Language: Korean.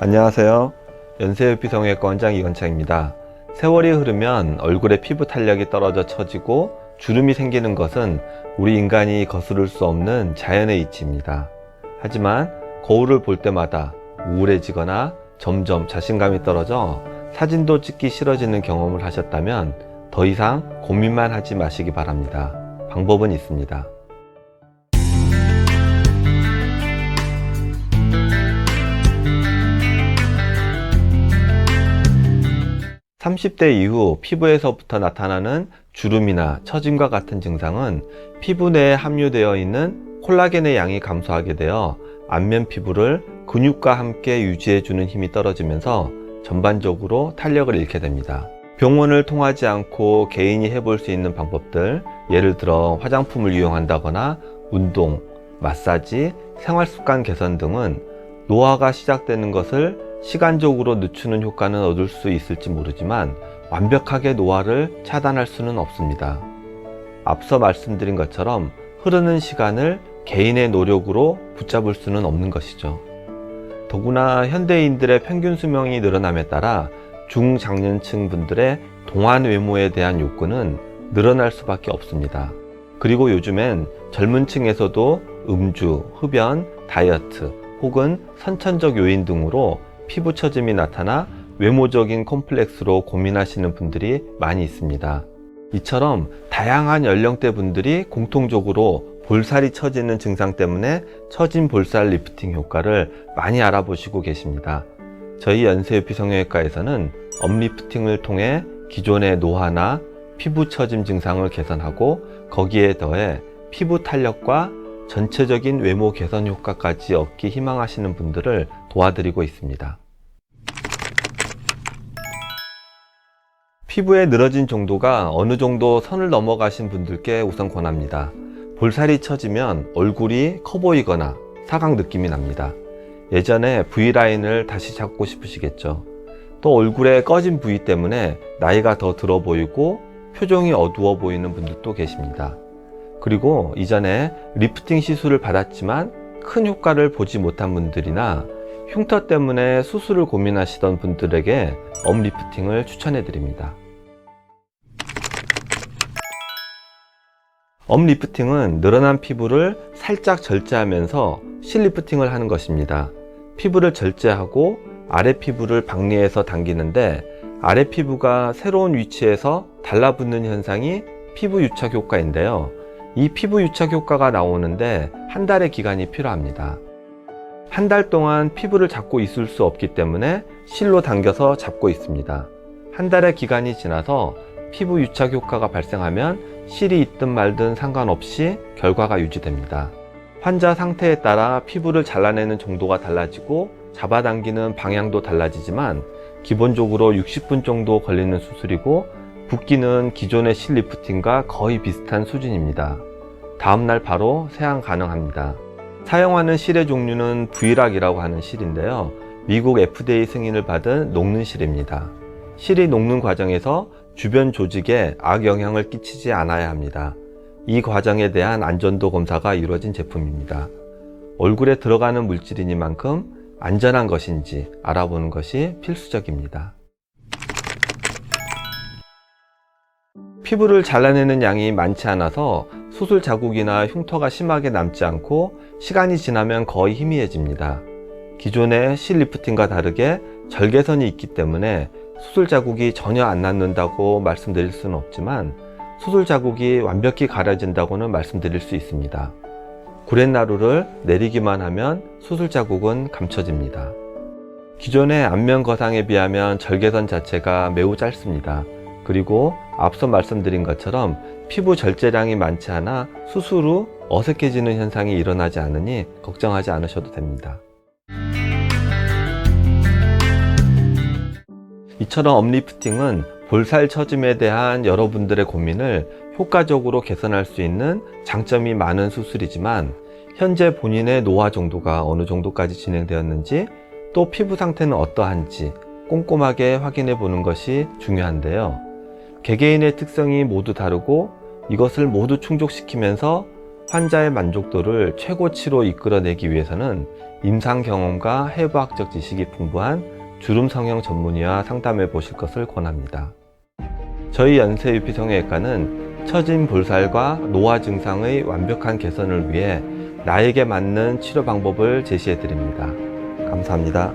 안녕하세요. 연세의피성형외과 원장 이건창입니다. 세월이 흐르면 얼굴의 피부 탄력이 떨어져 처지고 주름이 생기는 것은 우리 인간이 거스를 수 없는 자연의 이치입니다. 하지만 거울을 볼 때마다 우울해지거나 점점 자신감이 떨어져 사진도 찍기 싫어지는 경험을 하셨다면 더 이상 고민만 하지 마시기 바랍니다. 방법은 있습니다. 30대 이후 피부에서부터 나타나는 주름이나 처짐과 같은 증상은 피부 내에 함유되어 있는 콜라겐의 양이 감소하게 되어 안면 피부를 근육과 함께 유지해주는 힘이 떨어지면서 전반적으로 탄력을 잃게 됩니다. 병원을 통하지 않고 개인이 해볼 수 있는 방법들, 예를 들어 화장품을 이용한다거나 운동, 마사지, 생활습관 개선 등은 노화가 시작되는 것을 시간적으로 늦추는 효과는 얻을 수 있을지 모르지만 완벽하게 노화를 차단할 수는 없습니다. 앞서 말씀드린 것처럼 흐르는 시간을 개인의 노력으로 붙잡을 수는 없는 것이죠. 더구나 현대인들의 평균 수명이 늘어남에 따라 중장년층 분들의 동안 외모에 대한 욕구는 늘어날 수밖에 없습니다. 그리고 요즘엔 젊은 층에서도 음주, 흡연, 다이어트 혹은 선천적 요인 등으로 피부 처짐이 나타나 외모적인 콤플렉스로 고민하시는 분들이 많이 있습니다. 이처럼 다양한 연령대 분들이 공통적으로 볼살이 처지는 증상 때문에 처진 볼살 리프팅 효과를 많이 알아보시고 계십니다. 저희 연세의피성형외과에서는 업리프팅을 통해 기존의 노화나 피부 처짐 증상을 개선하고 거기에 더해 피부 탄력과 전체적인 외모 개선 효과까지 얻기 희망하시는 분들을 도와드리고 있습니다. 피부의 늘어진 정도가 어느 정도 선을 넘어가신 분들께 우선 권합니다. 볼살이 처지면 얼굴이 커 보이거나 사각 느낌이 납니다. 예전에 V라인을 다시 잡고 싶으시겠죠. 또 얼굴에 꺼진 부위 때문에 나이가 더 들어 보이고 표정이 어두워 보이는 분들도 계십니다. 그리고 이전에 리프팅 시술을 받았지만 큰 효과를 보지 못한 분들이나 흉터 때문에 수술을 고민하시던 분들에게 업리프팅을 추천해 드립니다. 업리프팅은 늘어난 피부를 살짝 절제하면서 실리프팅을 하는 것입니다. 피부를 절제하고 아래 피부를 박리해서 당기는데 아래 피부가 새로운 위치에서 달라붙는 현상이 피부 유착 효과인데요. 이 피부 유착 효과가 나오는데 한 달의 기간이 필요합니다. 한 달 동안 피부를 잡고 있을 수 없기 때문에 실로 당겨서 잡고 있습니다. 한 달의 기간이 지나서 피부 유착 효과가 발생하면 실이 있든 말든 상관없이 결과가 유지됩니다. 환자 상태에 따라 피부를 잘라내는 정도가 달라지고 잡아당기는 방향도 달라지지만 기본적으로 60분 정도 걸리는 수술이고 붓기는 기존의 실 리프팅과 거의 비슷한 수준입니다. 다음날 바로 세안 가능합니다. 사용하는 실의 종류는 V락이라고 하는 실인데요. 미국 FDA 승인을 받은 녹는 실입니다. 실이 녹는 과정에서 주변 조직에 악영향을 끼치지 않아야 합니다. 이 과정에 대한 안전도 검사가 이루어진 제품입니다. 얼굴에 들어가는 물질이니만큼 안전한 것인지 알아보는 것이 필수적입니다. 피부를 잘라내는 양이 많지 않아서 수술 자국이나 흉터가 심하게 남지 않고 시간이 지나면 거의 희미해집니다. 기존의 실 리프팅과 다르게 절개선이 있기 때문에 수술 자국이 전혀 안 남는다고 말씀드릴 수는 없지만 수술 자국이 완벽히 가려진다고는 말씀드릴 수 있습니다. 구렛나루를 내리기만 하면 수술 자국은 감춰집니다. 기존의 안면 거상에 비하면 절개선 자체가 매우 짧습니다. 그리고 앞서 말씀드린 것처럼 피부 절제량이 많지 않아 수술 후 어색해지는 현상이 일어나지 않으니 걱정하지 않으셔도 됩니다. 이처럼 업리프팅은 볼살 처짐에 대한 여러분들의 고민을 효과적으로 개선할 수 있는 장점이 많은 수술이지만 현재 본인의 노화 정도가 어느 정도까지 진행되었는지 또 피부 상태는 어떠한지 꼼꼼하게 확인해 보는 것이 중요한데요. 개개인의 특성이 모두 다르고 이것을 모두 충족시키면서 환자의 만족도를 최고치로 이끌어내기 위해서는 임상 경험과 해부학적 지식이 풍부한 주름 성형 전문의와 상담해 보실 것을 권합니다. 저희 연세유피성형외과는 처진 볼살과 노화 증상의 완벽한 개선을 위해 나에게 맞는 치료 방법을 제시해 드립니다. 감사합니다.